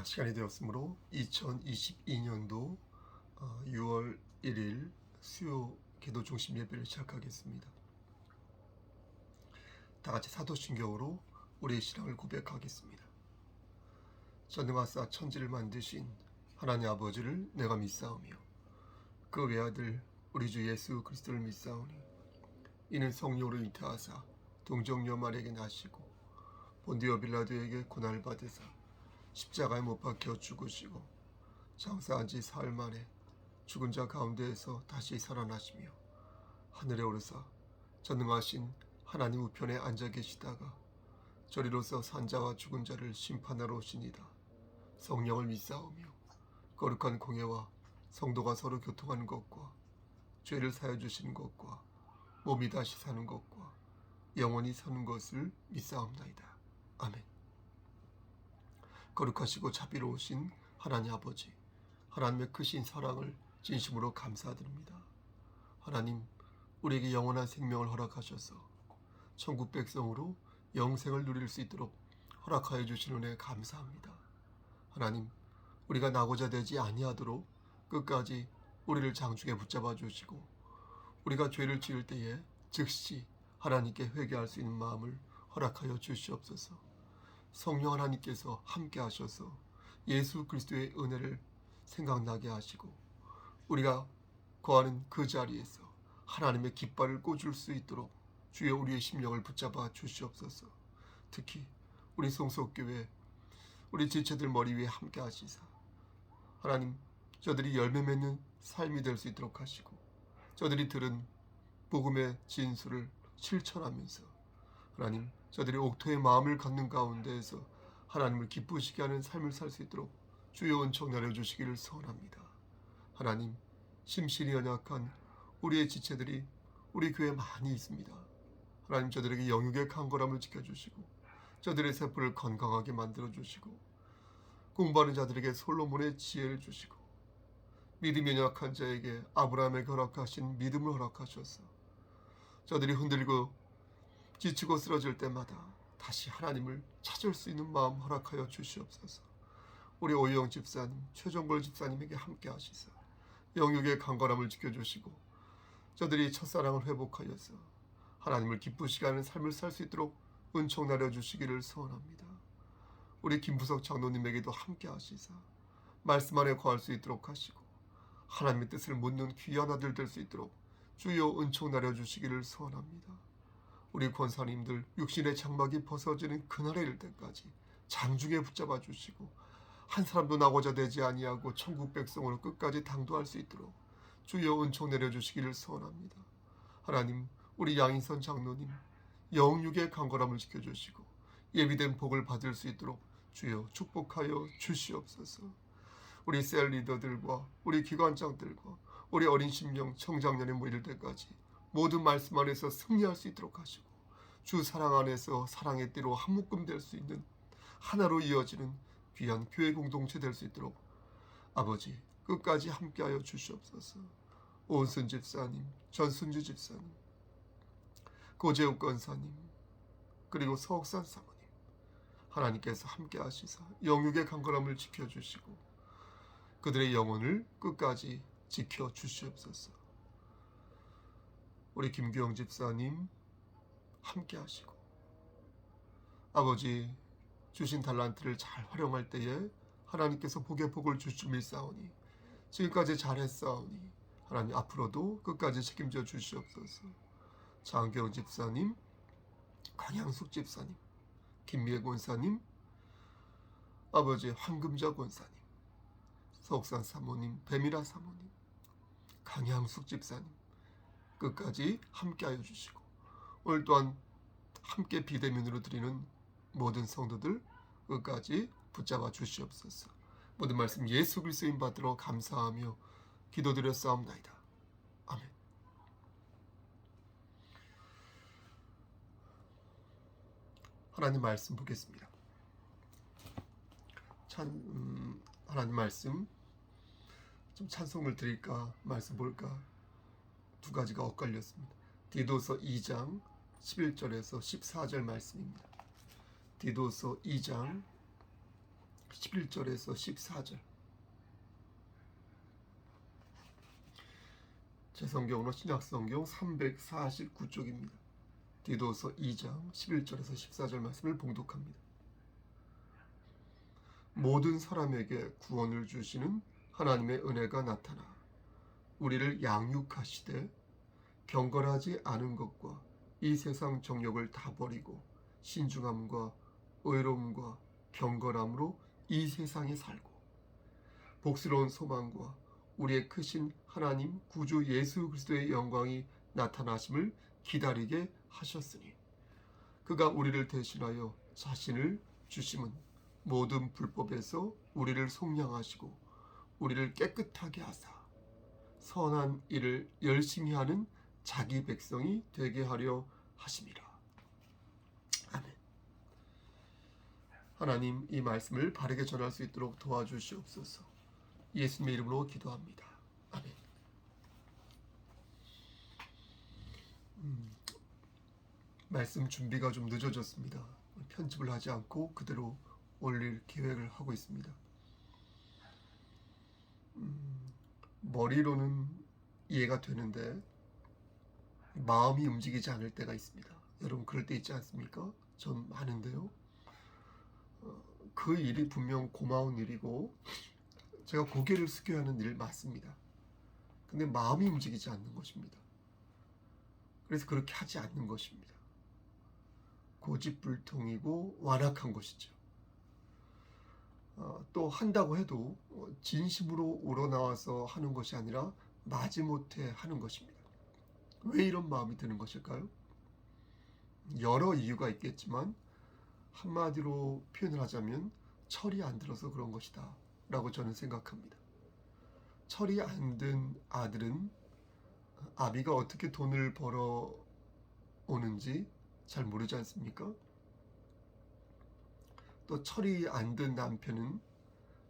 시간이 되었으므로 2022년도 6월 1일 수요 기도 중심 예배를 시작하겠습니다. 다 같이 사도신경으로 우리의 신앙을 고백하겠습니다. 전능하사 천지를 만드신 하나님 아버지를 내가 믿사오며 그 외아들 우리 주 예수 그리스도를 믿사오니 이는 성령으로 잉태하사 동정녀 마리아에게 나시고 본디오 빌라도에게 고난을 받으사 십자가에 못 박혀 죽으시고 장사한 지 사흘 만에 죽은 자 가운데에서 다시 살아나시며 하늘에 오르사 전능하신 하나님 우편에 앉아 계시다가 저리로서 산자와 죽은 자를 심판하러 오시니다. 성령을 믿사오며 거룩한 공예와 성도가 서로 교통하는 것과 죄를 사여 주시는 것과 몸이 다시 사는 것과 영원히 사는 것을 믿사옵나이다. 아멘. 거룩하시고 자비로우신 하나님 아버지, 하나님의 크신 사랑을 진심으로 감사드립니다. 하나님, 우리에게 영원한 생명을 허락하셔서 천국 백성으로 영생을 누릴 수 있도록 허락하여 주신 은혜 감사합니다. 하나님, 우리가 나고자 되지 아니하도록 끝까지 우리를 장중에 붙잡아 주시고 우리가 죄를 지을 때에 즉시 하나님께 회개할 수 있는 마음을 허락하여 주시옵소서. 성령 하나님께서 함께 하셔서 예수 그리스도의 은혜를 생각나게 하시고 우리가 거하는 그 자리에서 하나님의 깃발을 꽂을 수 있도록 주여 우리의 심령을 붙잡아 주시옵소서. 특히 우리 송속교회 우리 지체들 머리 위에 함께 하시사 하나님, 저들이 열매 맺는 삶이 될 수 있도록 하시고 저들이 들은 복음의 진수를 실천하면서 하나님, 저들이 옥토의 마음을 갖는 가운데에서 하나님을 기쁘시게 하는 삶을 살 수 있도록 주여 은총 내려주시기를 소원합니다. 하나님, 심신이 연약한 우리의 지체들이 우리 교회에 많이 있습니다. 하나님, 저들에게 영육의 강건함을 지켜주시고 저들의 세포를 건강하게 만들어주시고 공부하는 자들에게 솔로몬의 지혜를 주시고 믿음이 연약한 자에게 아브라함에게 허락하신 믿음을 허락하셔서 저들이 흔들리고 지치고 쓰러질 때마다 다시 하나님을 찾을 수 있는 마음 허락하여 주시옵소서. 우리 오영 집사님, 최종걸 집사님에게 함께 하시사 영육의 강건함을 지켜주시고 저들이 첫사랑을 회복하여서 하나님을 기쁘시게 하는 삶을 살 수 있도록 은총 내려주시기를 소원합니다. 우리 김부석 장로님에게도 함께 하시사 말씀 안에 거할 수 있도록 하시고 하나님의 뜻을 묻는 귀한 아들 될 수 있도록 주여 은총 내려주시기를 소원합니다. 우리 권사님들 육신의 장막이 벗어지는 그날에 이를 때까지 장중에 붙잡아 주시고 한 사람도 나고자 되지 아니하고 천국 백성으로 끝까지 당도할 수 있도록 주여 은총 내려주시기를 소원합니다. 하나님, 우리 양인선 장로님 영육의 강건함을 지켜주시고 예비된 복을 받을 수 있도록 주여 축복하여 주시옵소서. 우리 셀 리더들과 우리 기관장들과 우리 어린 심령 청장년에 모일 때까지 모든 말씀 안에서 승리할 수 있도록 하시고 주 사랑 안에서 사랑의 띠로 한 묶음 될 수 있는 하나로 이어지는 귀한 교회 공동체 될 수 있도록 아버지 끝까지 함께하여 주시옵소서. 오은순 집사님, 전순주 집사님, 고재욱 권사님, 그리고 서옥산 사모님 하나님께서 함께 하시사 영육의 강건함을 지켜주시고 그들의 영혼을 끝까지 지켜주시옵소서. 우리 김규영 집사님 함께 하시고 아버지 주신 달란트를 잘 활용할 때에 하나님께서 복의 복을 주실 믿사오니 지금까지 잘했사오니 하나님 앞으로도 끝까지 책임져 주시옵소서. 장경 집사님, 강양숙 집사님, 김미애 권사님, 아버지 황금자 권사님, 서옥산 사모님, 배미라 사모님, 강양숙 집사님 끝까지 함께하여 주시고 오늘 또한 함께 비대면으로 드리는 모든 성도들 끝까지 붙잡아 주시옵소서. 모든 말씀 예수 그리스도인 받들어 감사하며 기도드렸사옵나이다. 아멘. 하나님 말씀 보겠습니다. 하나님 말씀 좀 찬송을 드릴까 말씀 볼까 두 가지가 엇갈렸습니다. 디도서 2장 11절에서 14절 말씀입니다. 디도서 2장 11절에서 14절. 제 성경으로 신약성경 349쪽입니다. 디도서 2장 11절에서 14절 말씀을 봉독합니다. 모든 사람에게 구원을 주시는 하나님의 은혜가 나타나 우리를 양육하시되 경건하지 않은 것과 이 세상 정욕을 다 버리고 신중함과 의로움과 경건함으로 이 세상에 살고 복스러운 소망과 우리의 크신 하나님 구주 예수 그리스도의 영광이 나타나심을 기다리게 하셨으니 그가 우리를 대신하여 자신을 주심은 모든 불법에서 우리를 속량하시고 우리를 깨끗하게 하사 선한 일을 열심히 하는 자기 백성이 되게 하려 하심이라. 아멘. 하나님, 이 말씀을 바르게 전할 수 있도록 도와주시옵소서. 예수님의 이름으로 기도합니다. 아멘. 말씀 준비가 좀 늦어졌습니다. 편집을 하지 않고 그대로 올릴 계획을 하고 있습니다. 머리로는 이해가 되는데 마음이 움직이지 않을 때가 있습니다. 여러분 그럴 때 있지 않습니까? 전 많은데요. 그 일이 분명 고마운 일이고 제가 고개를 숙여야 하는 일 맞습니다. 근데 마음이 움직이지 않는 것입니다. 그래서 그렇게 하지 않는 것입니다. 고집불통이고 완악한 것이죠. 또 한다고 해도 진심으로 우러나와서 하는 것이 아니라 마지못해 하는 것입니다. 왜 이런 마음이 드는 것일까요? 여러 이유가 있겠지만 한마디로 표현을 하자면 철이 안 들어서 그런 것이다 라고 저는 생각합니다. 철이 안 든 아들은 아비가 어떻게 돈을 벌어 오는지 잘 모르지 않습니까? 또 철이 안 든 남편은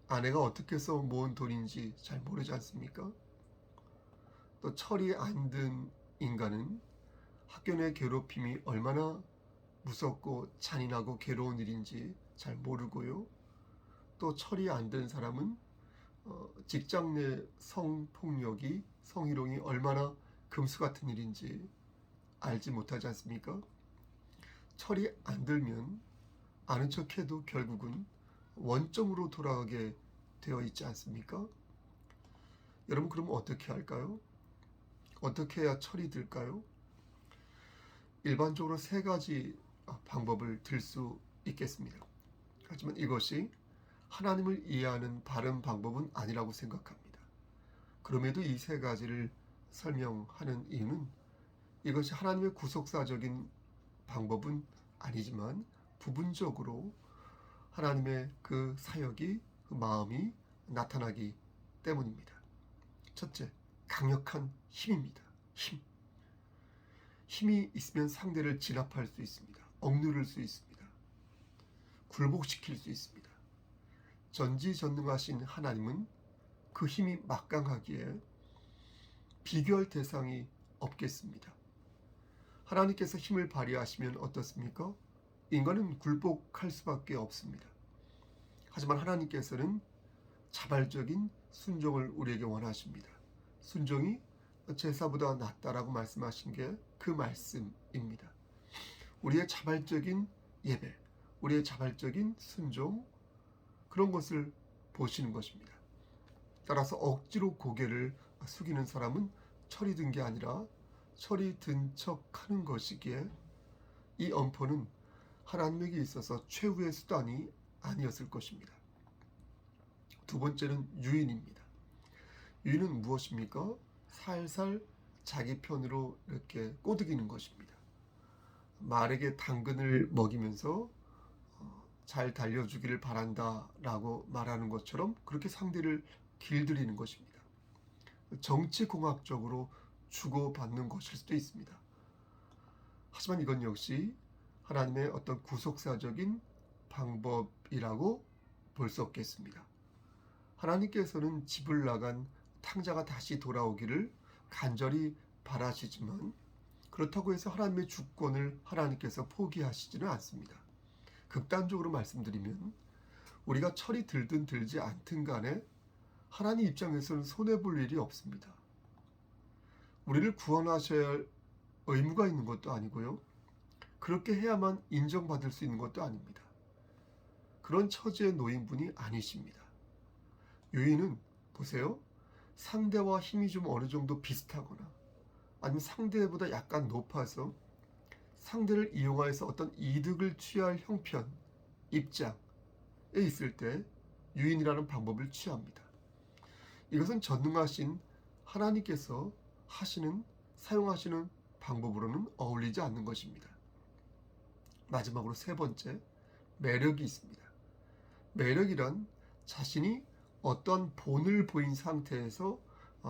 아내가 어떻게 해서 모은 돈인지 잘 모르지 않습니까? 또 철이 안 든 인간은 학교 내 괴롭힘이 얼마나 무섭고 잔인하고 괴로운 일인지 잘 모르고요. 또 철이 안 든 사람은 직장 내 성폭력이, 성희롱이 얼마나 금수 같은 일인지 알지 못하지 않습니까? 철이 안 들면 아는 척해도 결국은 원점으로 돌아가게 되어 있지 않습니까? 여러분 그러면 어떻게 할까요? 어떻게 해야 철이 들까요? 일반적으로 세 가지 방법을 들 수 있겠습니다. 하지만 이것이 하나님을 이해하는 바른 방법은 아니라고 생각합니다. 그럼에도 이 세 가지를 설명하는 이유는 이것이 하나님의 구속사적인 방법은 아니지만 부분적으로 하나님의 그 사역이, 그 마음이 나타나기 때문입니다. 첫째, 강력한 힘입니다. 힘이 있으면 상대를 진압할 수 있습니다. 억누를 수 있습니다. 굴복시킬 수 있습니다. 전지전능하신 하나님은 그 힘이 막강하기에 비교할 대상이 없겠습니다. 하나님께서 힘을 발휘하시면 어떻습니까? 인간은 굴복할 수밖에 없습니다. 하지만 하나님께서는 자발적인 순종을 우리에게 원하십니다. 순종이 제사보다 낫다라고 말씀하신 게 그 말씀입니다. 우리의 자발적인 예배, 우리의 자발적인 순종, 그런 것을 보시는 것입니다. 따라서 억지로 고개를 숙이는 사람은 철이 든 게 아니라 철이 든 척하는 것이기에 이 엄포는 하나님에게 있어서 최후의 수단이 아니었을 것입니다. 두 번째는 유인입니다. 유인은 무엇입니까? 살살 자기 편으로 이렇게 꼬드기는 것입니다. 말에게 당근을 먹이면서 잘 달려주기를 바란다 라고 말하는 것처럼 그렇게 상대를 길들이는 것입니다. 정치공학적으로 주고받는 것일 수도 있습니다. 하지만 이건 역시 하나님의 어떤 구속사적인 방법이라고 볼 수 없겠습니다. 하나님께서는 집을 나간 탕자가 다시 돌아오기를 간절히 바라시지만 그렇다고 해서 하나님의 주권을 하나님께서 포기하시지는 않습니다. 극단적으로 말씀드리면 우리가 철이 들든 들지 않든 간에 하나님 입장에서는 손해볼 일이 없습니다. 우리를 구원하셔야 할 의무가 있는 것도 아니고요. 그렇게 해야만 인정받을 수 있는 것도 아닙니다. 그런 처지에 놓인 분이 아니십니다. 유인은 보세요. 상대와 힘이 좀 어느 정도 비슷하거나 아니면 상대보다 약간 높아서 상대를 이용하여서 어떤 이득을 취할 형편, 입장에 있을 때 유인이라는 방법을 취합니다. 이것은 전능하신 하나님께서 사용하시는 방법으로는 어울리지 않는 것입니다. 마지막으로 세 번째, 매력이 있습니다. 매력이란 자신이 어떤 본을 보인 상태에서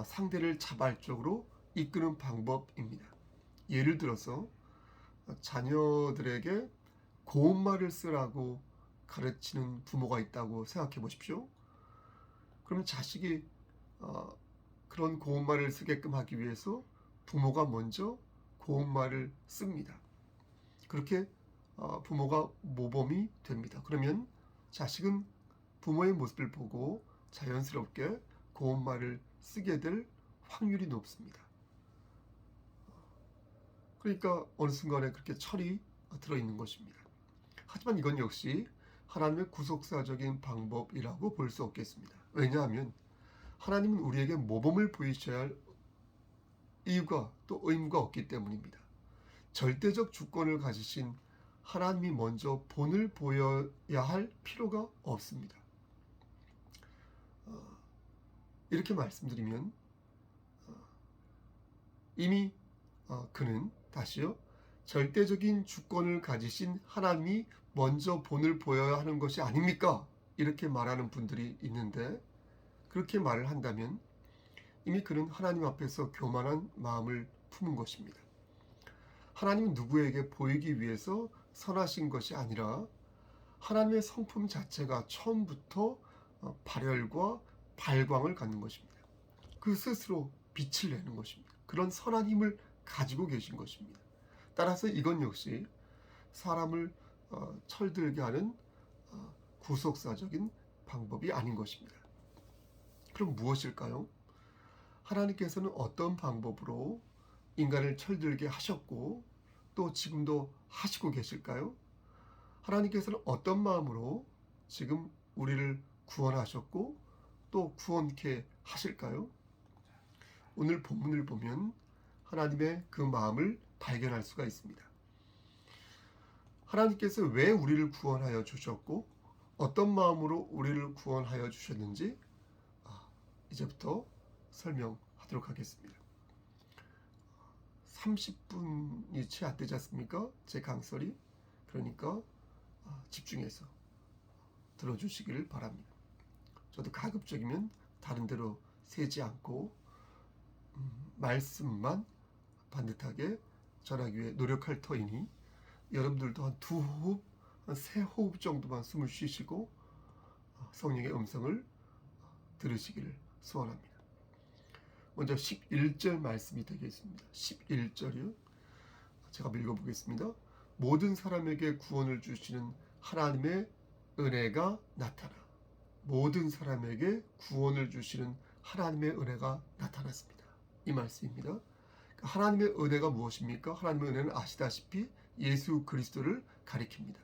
상대를 자발적으로 이끄는 방법입니다. 예를 들어서 자녀들에게 고운말을 쓰라고 가르치는 부모가 있다고 생각해 보십시오. 그러면 자식이 그런 고운말을 쓰게끔 하기 위해서 부모가 먼저 고운말을 씁니다. 그렇게 부모가 모범이 됩니다. 그러면 자식은 부모의 모습을 보고 자연스럽게 고운말을 쓰게 될 확률이 높습니다. 그러니까 어느 순간에 그렇게 철이 들어있는 것입니다. 하지만 이건 역시 하나님의 구속사적인 방법이라고 볼 수 없겠습니다. 왜냐하면 하나님은 우리에게 모범을 보이셔야 할 이유가 또 의무가 없기 때문입니다. 절대적 주권을 가지신 하나님이 먼저 본을 보여야 할 필요가 없습니다. 이렇게 말씀드리면 이미 그는 다시요, 절대적인 주권을 가지신 하나님이 먼저 본을 보여야 하는 것이 아닙니까? 이렇게 말하는 분들이 있는데, 그렇게 말을 한다면 이미 그는 하나님 앞에서 교만한 마음을 품은 것입니다. 하나님은 누구에게 보이기 위해서 선하신 것이 아니라 하나님의 성품 자체가 처음부터 발열과 발광을 갖는 것입니다. 그 스스로 빛을 내는 것입니다. 그런 선한 힘을 가지고 계신 것입니다. 따라서 이건 역시 사람을 철들게 하는 구속사적인 방법이 아닌 것입니다. 그럼 무엇일까요? 하나님께서는 어떤 방법으로 인간을 철들게 하셨고 또 지금도 하시고 계실까요? 하나님께서는 어떤 마음으로 지금 우리를 구원하셨고 또 구원케 하실까요? 오늘 본문을 보면 하나님의 그 마음을 발견할 수가 있습니다. 하나님께서 왜 우리를 구원하여 주셨고 어떤 마음으로 우리를 구원하여 주셨는지 이제부터 설명하도록 하겠습니다. 30분이 채 안 되지 않습니까? 제 강설이. 그러니까 집중해서 들어주시기를 바랍니다. 저도 가급적이면 다른 데로 새지 않고 말씀만 반듯하게 전하기 위해 노력할 터이니 여러분들도 한 2호흡, 한 3호흡 정도만 숨을 쉬시고 성령의 음성을 들으시기를 소원합니다. 먼저 11절 말씀이 되겠습니다. 11절이요. 제가 읽어보겠습니다. 모든 사람에게 구원을 주시는 하나님의 은혜가 나타나. 모든 사람에게 구원을 주시는 하나님의 은혜가 나타났습니다. 이 말씀입니다. 하나님의 은혜가 무엇입니까? 하나님의 은혜는 아시다시피 예수 그리스도를 가리킵니다.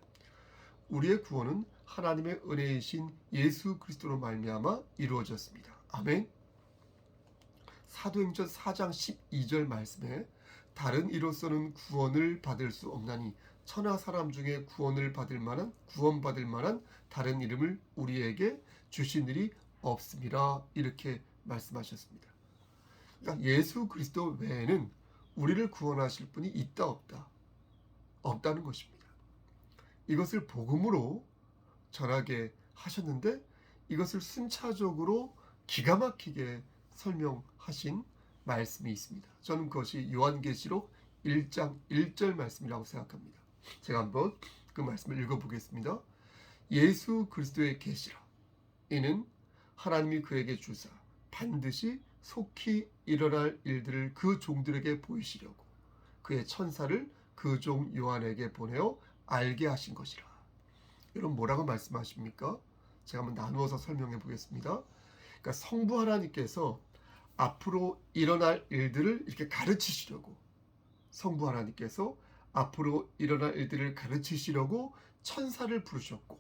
우리의 구원은 하나님의 은혜이신 예수 그리스도로 말미암아 이루어졌습니다. 아멘. 사도행전 4장 12절 말씀에 다른 이로서는 구원을 받을 수 없나니 천하 사람 중에 구원받을 만한 다른 이름을 우리에게 주신 일이 없습니다. 이렇게 말씀하셨습니다. 그러니까 예수 그리스도 외에는 우리를 구원하실 분이 있다 없다는 것입니다. 이것을 복음으로 전하게 하셨는데 이것을 순차적으로 기가 막히게 설명하신 말씀이 있습니다. 저는 그것이 요한계시록 1장 1절 말씀이라고 생각합니다. 제가 한번 그 말씀을 읽어보겠습니다. 예수 그리스도의 계시라. 이는 하나님이 그에게 주사 반드시 속히 일어날 일들을 그 종들에게 보이시려고 그의 천사를 그 종 요한에게 보내어 알게 하신 것이라. 여러분 뭐라고 말씀하십니까? 제가 한번 나누어서 설명해 보겠습니다. 그러니까 성부 하나님께서 앞으로 일어날 일들을 이렇게 가르치시려고, 성부 하나님께서 앞으로 일어날 일들을 가르치시려고 천사를 부르셨고,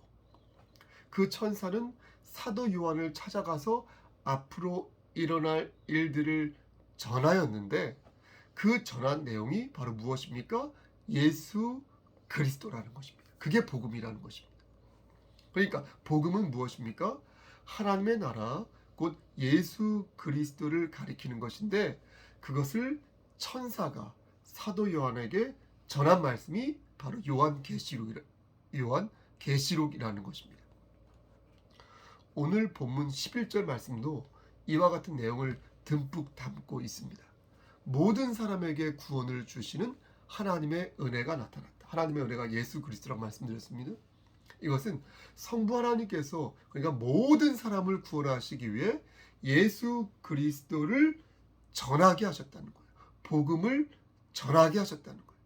그 천사는 사도 요한을 찾아가서 앞으로 일어날 일들을 전하였는데, 그 전한 내용이 바로 무엇입니까? 예수 그리스도라는 것입니다. 그게 복음이라는 것입니다. 그러니까 복음은 무엇입니까? 하나님의 나라, 곧 예수 그리스도를 가리키는 것인데, 그것을 천사가 사도 요한에게 전한 말씀이 바로 요한계시록이라는 것입니다. 오늘 본문 11절 말씀도 이와 같은 내용을 듬뿍 담고 있습니다. 모든 사람에게 구원을 주시는 하나님의 은혜가 나타났다. 하나님의 은혜가 예수 그리스도라고 말씀드렸습니다. 이것은 성부 하나님께서, 그러니까 모든 사람을 구원하시기 위해 예수 그리스도를 전하게 하셨다는 거예요. 복음을 전하게 하셨다는 거예요.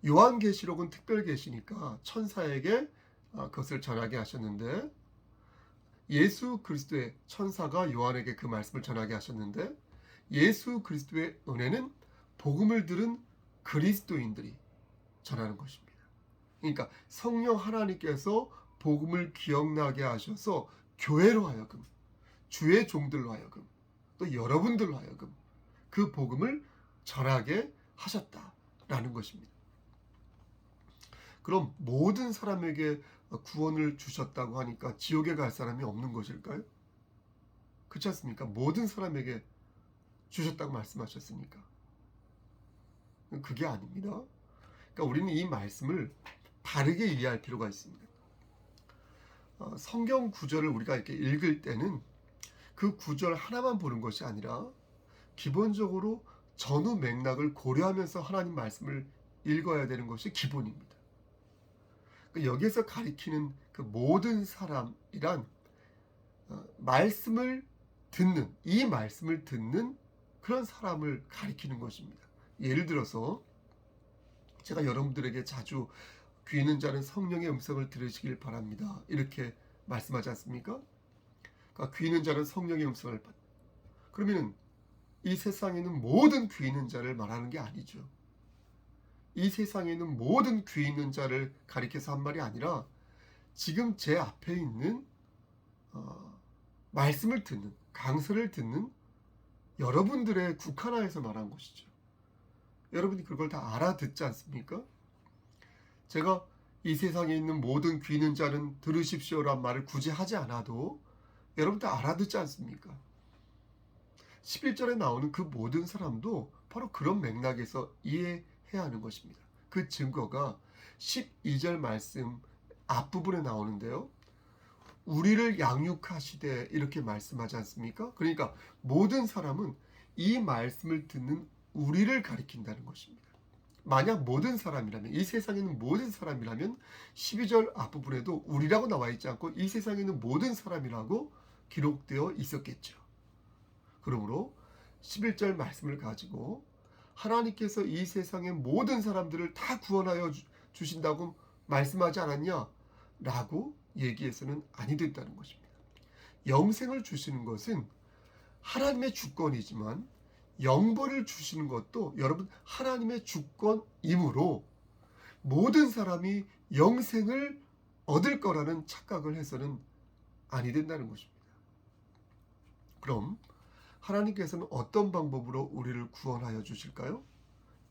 요한계시록은 특별 계시니까 천사에게 그것을 전하게 하셨는데, 예수 그리스도의 천사가 요한에게 그 말씀을 전하게 하셨는데, 예수 그리스도의 은혜는 복음을 들은 그리스도인들이 전하는 것입니다. 그러니까 성령 하나님께서 복음을 기억나게 하셔서 교회로 하여금, 주의 종들로 하여금, 또 여러분들로 하여금 그 복음을 전하게 하셨다라는 것입니다. 그럼 모든 사람에게 구원을 주셨다고 하니까 지옥에 갈 사람이 없는 것일까요? 그렇지 않습니까? 모든 사람에게 주셨다고 말씀하셨으니까. 그게 아닙니다. 그러니까 우리는 이 말씀을 바르게 이해할 필요가 있습니다. 성경 구절을 우리가 이렇게 읽을 때는 그 구절 하나만 보는 것이 아니라 기본적으로 전후 맥락을 고려하면서 하나님 말씀을 읽어야 되는 것이 기본입니다. 여기에서 가리키는 그 모든 사람이란 말씀을 듣는, 이 말씀을 듣는 그런 사람을 가리키는 것입니다. 예를 들어서 제가 여러분들에게 자주 귀 있는 자는 성령의 음성을 들으시길 바랍니다, 이렇게 말씀하지 않습니까? 그러니까 귀 있는 자는 성령의 음성을 그러면은 이 세상에 있는 모든 귀 있는 자를 말하는 게 아니죠. 이 세상에 있는 모든 귀 있는 자를 가리켜서 한 말이 아니라 지금 제 앞에 있는 말씀을 듣는, 강서를 듣는 여러분들의 국한하에서 말한 것이죠. 여러분이 그걸 다 알아듣지 않습니까? 제가 이 세상에 있는 모든 귀 있는 자는 들으십시오란 말을 굳이 하지 않아도 여러분 다 알아듣지 않습니까? 11절에 나오는 그 모든 사람도 바로 그런 맥락에서 이해해야 하는 것입니다. 그 증거가 12절 말씀 앞부분에 나오는데요. 우리를 양육하시되 이렇게 말씀하지 않습니까? 그러니까 모든 사람은 이 말씀을 듣는 우리를 가리킨다는 것입니다. 만약 모든 사람이라면, 이 세상에 있는 모든 사람이라면 12절 앞부분에도 우리라고 나와 있지 않고 이 세상에 있는 모든 사람이라고 기록되어 있었겠죠. 그러므로 11절 말씀을 가지고 하나님께서 이 세상의 모든 사람들을 다 구원하여 주신다고 말씀하지 않았냐? 라고 얘기해서는 아니 된다는 것입니다. 영생을 주시는 것은 하나님의 주권이지만 영벌을 주시는 것도 여러분 하나님의 주권이므로 모든 사람이 영생을 얻을 거라는 착각을 해서는 아니 된다는 것입니다. 그럼 하나님께서는 어떤 방법으로 우리를 구원하여 주실까요?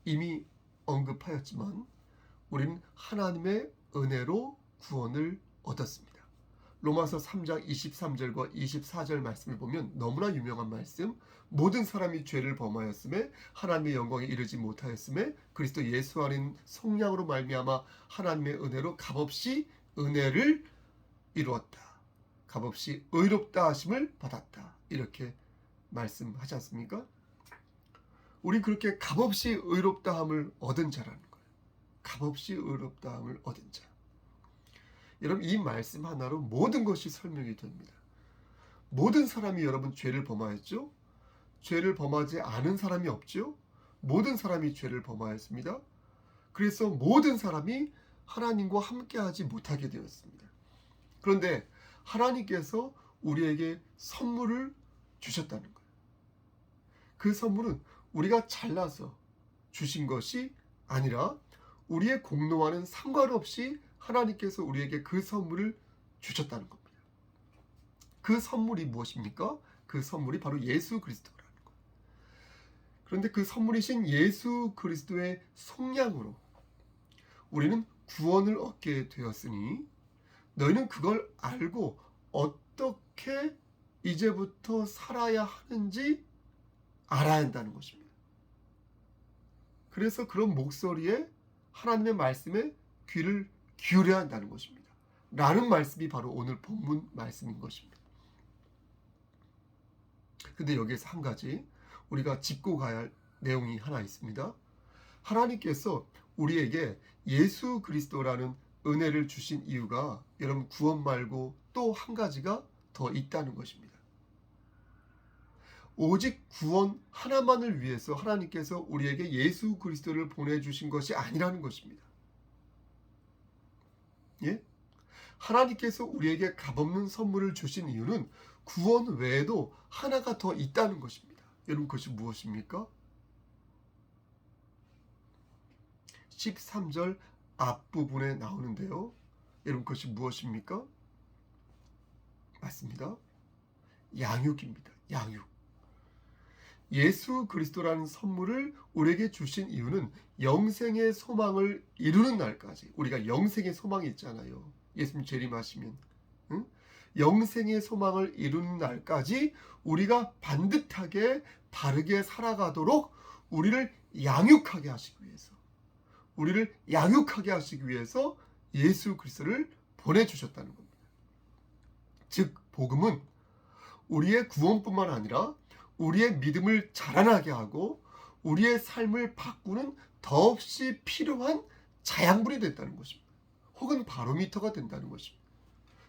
이미 언급하였지만 우리는 하나님의 은혜로 구원을 얻었습니다. 로마서 3장 23절과 24절 말씀을 보면 너무나 유명한 말씀, 모든 사람이 죄를 범하였음에 하나님의 영광에 이르지 못하였음에 그리스도 예수 안인 속량으로 말미암아 하나님의 은혜로 값없이 은혜를 이루었다. 값없이 의롭다 하심을 받았다. 이렇게 말씀하지 않습니까? 우리 그렇게 값없이 의롭다함을 얻은 자라는 거예요. 값없이 의롭다함을 얻은 자. 여러분 이 말씀 하나로 모든 것이 설명이 됩니다. 모든 사람이 여러분 죄를 범하였죠? 죄를 범하지 않은 사람이 없죠? 모든 사람이 죄를 범하였습니다. 그래서 모든 사람이 하나님과 함께하지 못하게 되었습니다. 그런데 하나님께서 우리에게 선물을 주셨다는 거예요. 그 선물은 우리가 잘나서 주신 것이 아니라 우리의 공로와는 상관없이 하나님께서 우리에게 그 선물을 주셨다는 겁니다. 그 선물이 무엇입니까? 그 선물이 바로 예수 그리스도라는 거예요. 그런데 그 선물이신 예수 그리스도의 속량으로 우리는 구원을 얻게 되었으니 너희는 그걸 알고 어떻게 이제부터 살아야 하는지 알아야 한다는 것입니다. 그래서 그런 목소리에 하나님의 말씀에 귀를 기울여야 한다는 것입니다. 라는 말씀이 바로 오늘 본문 말씀인 것입니다. 근데 여기에서 한 가지 우리가 짚고 가야 할 내용이 하나 있습니다. 하나님께서 우리에게 예수 그리스도라는 은혜를 주신 이유가 여러분 구원 말고 또 한 가지가 더 있다는 것입니다. 오직 구원 하나만을 위해서 하나님께서 우리에게 예수 그리스도를 보내주신 것이 아니라는 것입니다. 예? 하나님께서 우리에게 값없는 선물을 주신 이유는 구원 외에도 하나가 더 있다는 것입니다. 여러분 그것이 무엇입니까? 13절 앞부분에 나오는데요. 여러분 그것이 무엇입니까? 맞습니다. 양육입니다. 양육. 예수 그리스도라는 선물을 우리에게 주신 이유는 영생의 소망을 이루는 날까지, 우리가 영생의 소망이 있잖아요. 예수님 재림하시면 영생의 소망을 이루는 날까지 우리가 반듯하게 바르게 살아가도록 우리를 양육하게 하시기 위해서 예수 그리스도를 보내주셨다는 겁니다. 즉 복음은 우리의 구원뿐만 아니라 우리의 믿음을 자라나게 하고 우리의 삶을 바꾸는 더없이 필요한 자양분이 됐다는 것입니다. 혹은 바로미터가 된다는 것입니다.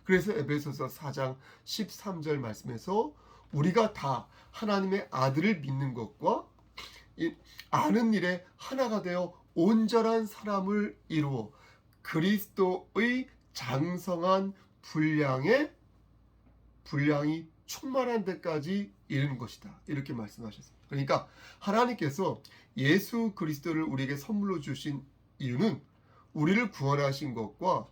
그래서 에베소서 4장 13절 말씀에서 우리가 다 하나님의 아들을 믿는 것과 아는 일에 하나가 되어 온전한 사람을 이루어 그리스도의 장성한 분량이 충만한 데까지 이르는 것이다. 이렇게 말씀하셨습니다. 그러니까 하나님께서 예수 그리스도를 우리에게 선물로 주신 이유는 우리를 구원하신 것과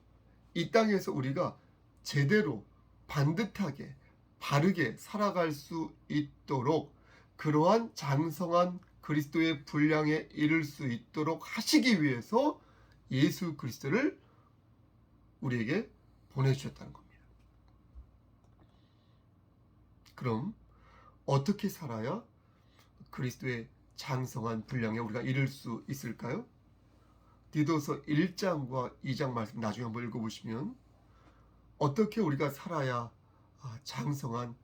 이 땅에서 우리가 제대로 반듯하게 바르게 살아갈 수 있도록 그러한 장성한 그리스도의 분량에 이를 수 있도록 하시기 위해서 예수 그리스도를 우리에게 보내주셨다는 겁니다. 그럼 어떻게 살아야 그리스도의 장성한 분량에 우리가 이를 수 있을까요? 디도서 1장과 2장 말씀 나중에 한번 읽어보시면 어떻게 우리가 살아야 장성한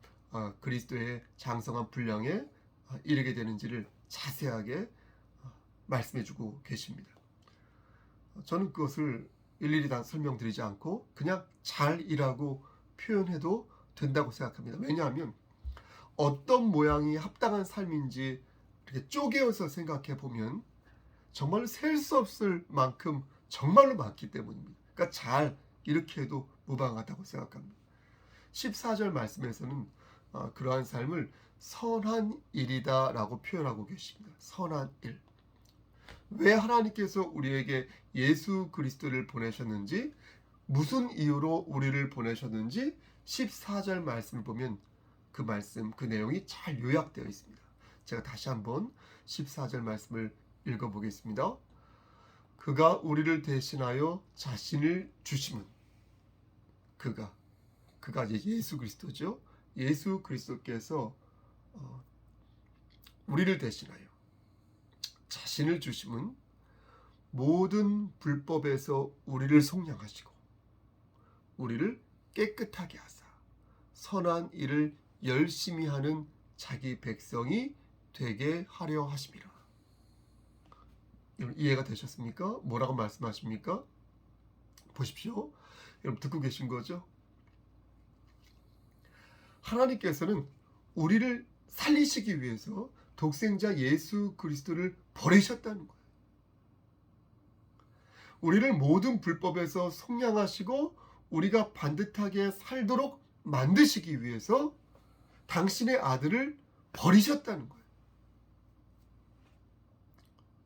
그리스도의 장성한 분량에 이르게 되는지를 자세하게 말씀해주고 계십니다. 저는 그것을 일일이 다 설명드리지 않고 그냥 잘이라고 표현해도 된다고 생각합니다. 왜냐하면 어떤 모양이 합당한 삶인지 이렇게 쪼개어서 생각해 보면 정말로 셀 수 없을 만큼 정말로 많기 때문입니다. 그러니까 잘 이렇게 해도 무방하다고 생각합니다. 14절 말씀에서는 그러한 삶을 선한 일이다 라고 표현하고 계십니다. 선한 일. 왜 하나님께서 우리에게 예수 그리스도를 보내셨는지, 무슨 이유로 우리를 보내셨는지 14절 말씀을 보면 그 말씀, 그 내용이 잘 요약되어 있습니다. 제가 다시 한번 14절 말씀을 읽어보겠습니다. 그가 우리를 대신하여 자신을 주심은, 그가 이제 예수 그리스도죠. 예수 그리스도께서 우리를 대신하여 자신을 주심은 모든 불법에서 우리를 속량하시고 우리를 깨끗하게 하사 선한 일을 열심히 하는 자기 백성이 되게 하려 하심이라. 여러분 이해가 되셨습니까? 뭐라고 말씀하십니까? 보십시오. 여러분 듣고 계신 거죠? 하나님께서는 우리를 살리시기 위해서 독생자 예수 그리스도를 보내셨다는 거예요. 우리를 모든 불법에서 속량하시고 우리가 반듯하게 살도록 만드시기 위해서 당신의 아들을 버리셨다는 거예요.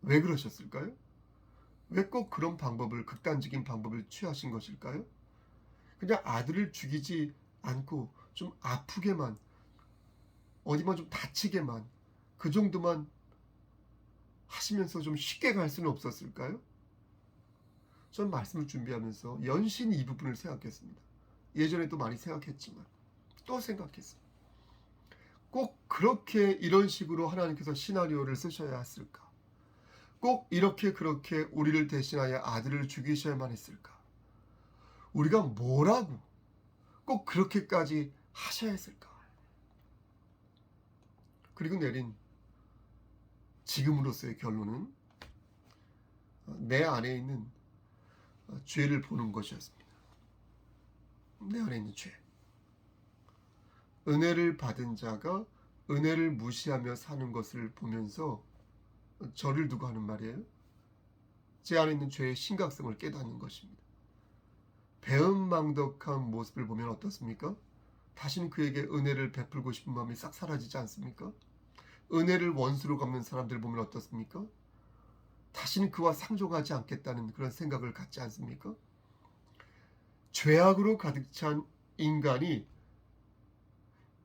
왜 그러셨을까요? 왜 꼭 그런 방법을, 극단적인 방법을 취하신 것일까요? 그냥 아들을 죽이지 않고 좀 아프게만, 어디만 좀 다치게만, 그 정도만 하시면서 좀 쉽게 갈 수는 없었을까요? 전 말씀을 준비하면서 연신 이 부분을 생각했습니다. 예전에도 많이 생각했지만 또 생각했어요. 꼭 그렇게 이런 식으로 하나님께서 시나리오를 쓰셔야 했을까? 꼭 이렇게 그렇게 우리를 대신하여 아들을 죽이셔야만 했을까? 우리가 뭐라고 꼭 그렇게까지 하셔야 했을까? 그리고 내린 지금으로서의 결론은 내 안에 있는 죄를 보는 것이었습니다. 내 안에 있는 죄. 은혜를 받은 자가 은혜를 무시하며 사는 것을 보면서 저를 두고 하는 말이에요. 제 안에 있는 죄의 심각성을 깨닫는 것입니다. 배은망덕한 모습을 보면 어떻습니까? 다시는 그에게 은혜를 베풀고 싶은 마음이 싹 사라지지 않습니까? 은혜를 원수로 갚는 사람들을 보면 어떻습니까? 다시는 그와 상종하지 않겠다는 그런 생각을 갖지 않습니까? 죄악으로 가득 찬 인간이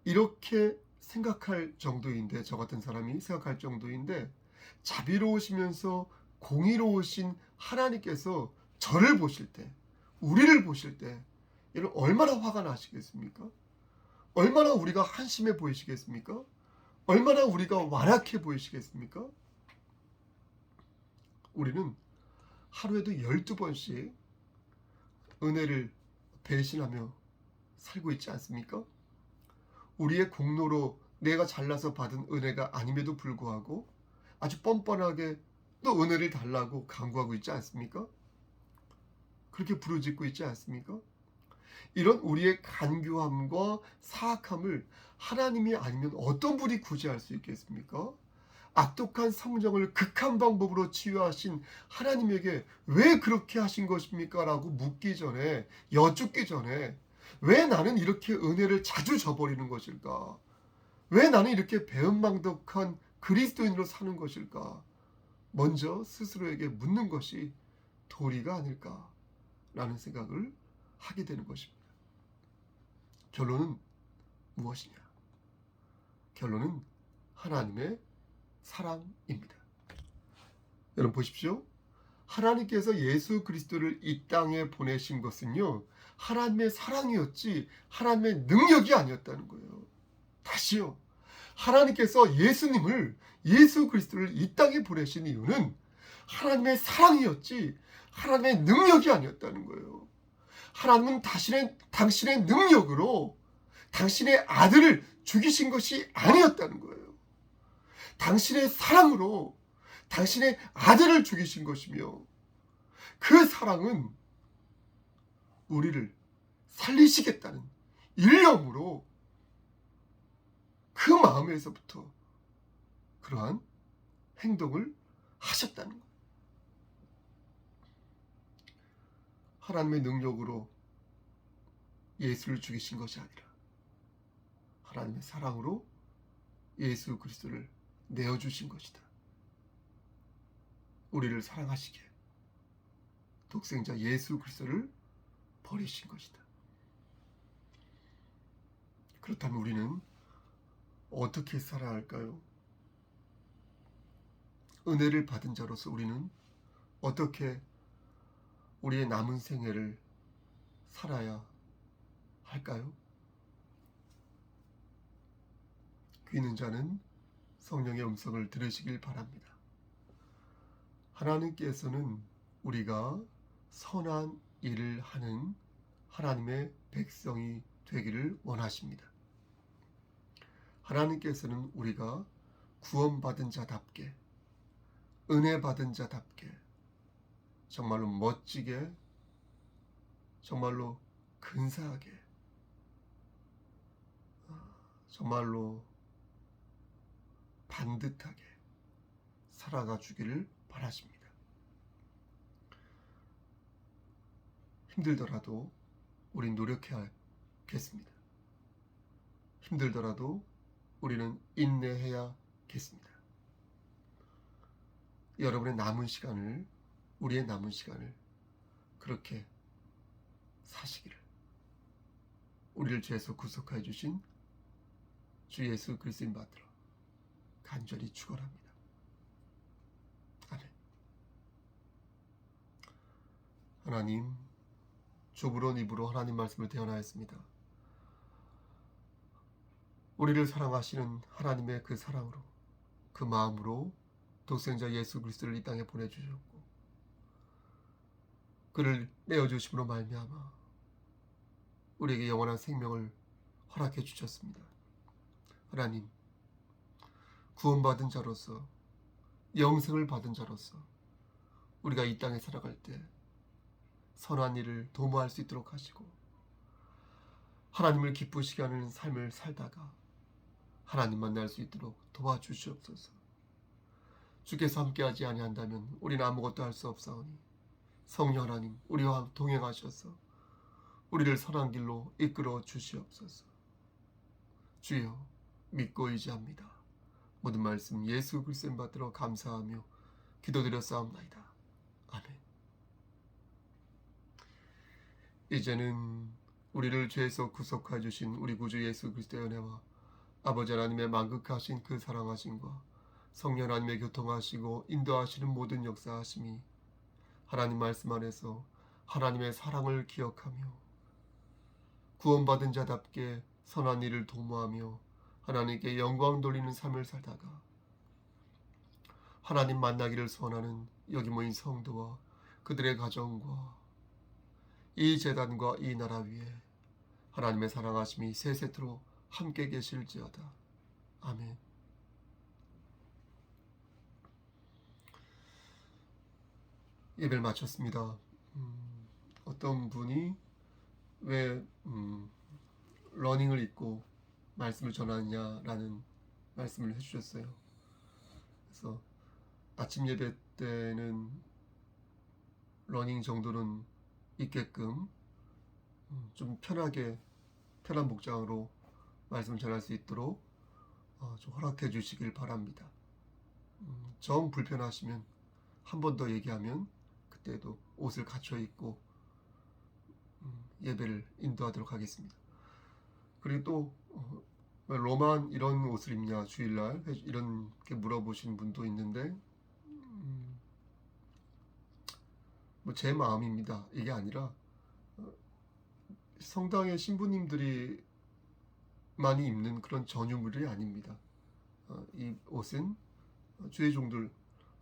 이렇게 생각할 정도인데, 저 같은 사람이 생각할 정도인데, 자비로우시면서 공의로우신 하나님께서 저를 보실 때, 우리를 보실 때 여러분 얼마나 화가 나시겠습니까? 얼마나 우리가 한심해 보이시겠습니까? 얼마나 우리가 완악해 보이시겠습니까? 우리는 하루에도 12번씩 은혜를 배신하며 살고 있지 않습니까? 우리의 공로로 내가 잘나서 받은 은혜가 아님에도 불구하고 아주 뻔뻔하게 또 은혜를 달라고 간구하고 있지 않습니까? 그렇게 부르짖고 있지 않습니까? 이런 우리의 간교함과 사악함을 하나님이 아니면 어떤 분이 구제할 수 있겠습니까? 악독한 성정을 극한 방법으로 치유하신 하나님에게 왜 그렇게 하신 것입니까? 라고 묻기 전에, 여쭙기 전에 왜 나는 이렇게 은혜를 자주 저버리는 것일까? 왜 나는 이렇게 배은망덕한 그리스도인으로 사는 것일까? 먼저 스스로에게 묻는 것이 도리가 아닐까라는 생각을 하게 되는 것입니다. 결론은 무엇이냐? 결론은 하나님의 사랑입니다. 여러분 보십시오. 하나님께서 예수 그리스도를 이 땅에 보내신 것은요, 하나님의 사랑이었지 하나님의 능력이 아니었다는 거예요. 다시요. 하나님께서 예수 그리스도를 이 땅에 보내신 이유는 하나님의 사랑이었지 하나님의 능력이 아니었다는 거예요. 하나님은 당신의 능력으로 당신의 아들을 죽이신 것이 아니었다는 거예요. 당신의 사랑으로 당신의 아들을 죽이신 것이며, 그 사랑은 우리를 살리시겠다는 일념으로 그 마음에서부터 그러한 행동을 하셨다는 거예요. 하나님의 능력으로 예수를 죽이신 것이 아니라 하나님의 사랑으로 예수 그리스도를 내어주신 것이다. 우리를 사랑하시기에 독생자 예수 그리스도를 버리신 것이다. 그렇다면 우리는 어떻게 살아야 할까요? 은혜를 받은 자로서 우리는 어떻게 우리의 남은 생애를 살아야 할까요? 귀 있는 자는 성령의 음성을 들으시길 바랍니다. 하나님께서는 우리가 선한 일을 하는 하나님의 백성이 되기를 원하십니다. 하나님께서는 우리가 구원받은 자답게, 은혜 받은 자답게, 정말로 멋지게, 정말로 근사하게, 정말로 반듯하게 살아가 주기를 바라십니다. 힘들더라도 우린 노력해야겠습니다. 힘들더라도 우리는 인내해야겠습니다. 여러분의 남은 시간을, 우리의 남은 시간을 그렇게 사시기를 우리를 죄에서 구속하여 주신 주 예수 그리스도인 받들어 간절히 축원합니다. 아멘. 하나님, 좁은 입으로 하나님 말씀을 대언하였습니다. 우리를 사랑하시는 하나님의 그 사랑으로, 그 마음으로 독생자 예수 그리스도를 이 땅에 보내주셨고 그를 내어주심으로 말미암아 우리에게 영원한 생명을 허락해 주셨습니다. 하나님, 구원받은 자로서, 영생을 받은 자로서 우리가 이 땅에 살아갈 때 선한 일을 도모할 수 있도록 하시고 하나님을 기쁘시게 하는 삶을 살다가 하나님 만날 수 있도록 도와주시옵소서. 주께서 함께하지 아니한다면 우리는 아무것도 할 수 없사오니 성령 하나님, 우리와 동행하셔서 우리를 선한 길로 이끌어 주시옵소서. 주여, 믿고 의지합니다. 모든 말씀 예수 그리스도를 받들어 감사하며 기도드렸사옵나이다. 아멘. 이제는 우리를 죄에서 구속하여 주신 우리 구주 예수 그리스도의 은혜와 아버지 하나님의 만극하신 그 사랑하심과 성령 하나님의 교통하시고 인도하시는 모든 역사하심이 하나님 말씀 안에서 하나님의 사랑을 기억하며 구원받은 자답게 선한 일을 도모하며 하나님께 영광 돌리는 삶을 살다가 하나님 만나기를 소원하는 여기 모인 성도와 그들의 가정과 이 재단과 이 나라 위에 하나님의 사랑하심이 세세토록 함께 계실지어다. 아멘. 예배를 마쳤습니다. 어떤 분이 왜 러닝을 입고 말씀을 전하느냐라는 말씀을 해주셨어요. 그래서 아침 예배 때는 러닝 정도는 있게끔 좀 편한 복장으로 말씀을 전할 수 있도록 좀 허락해 주시길 바랍니다. 정 불편하시면 한 번 더 얘기하면 그때도 옷을 갖춰 입고 예배를 인도하도록 하겠습니다. 그리고 또 로만 이런 옷을 입냐 주일날 이렇게 물어보신 분도 있는데 뭐 제 마음입니다. 이게 아니라 성당의 신부님들이 많이 입는 그런 전유물이 아닙니다. 이 옷은 주의 종들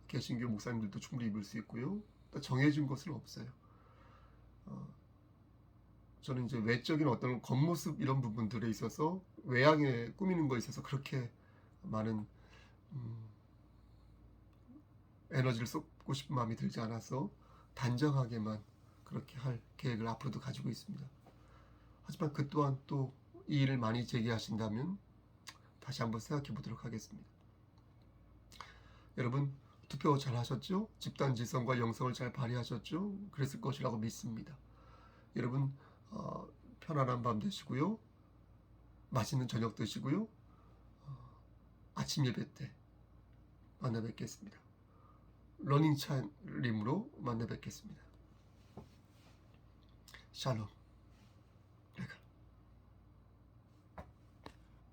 개신교 목사님들도 충분히 입을 수 있고요. 정해진 것은 없어요. 저는 이제 외적인 어떤 겉모습 이런 부분들에 있어서 외양에 꾸미는 거에 있어서 그렇게 많은 에너지를 쏟고 싶은 마음이 들지 않아서 단정하게만 그렇게 할 계획을 앞으로도 가지고 있습니다. 하지만 그 또한 또 이 일을 많이 제기하신다면 다시 한번 생각해 보도록 하겠습니다. 여러분, 투표 잘 하셨죠? 집단 지성과 영성을 잘 발휘하셨죠? 그랬을 것이라고 믿습니다. 여러분, 편안한 밤 되시고요. 맛있는 저녁 드시고요. 아침 예배 때 만나 뵙겠습니다. 러닝 차림으로 만나 뵙겠습니다. 샬롬.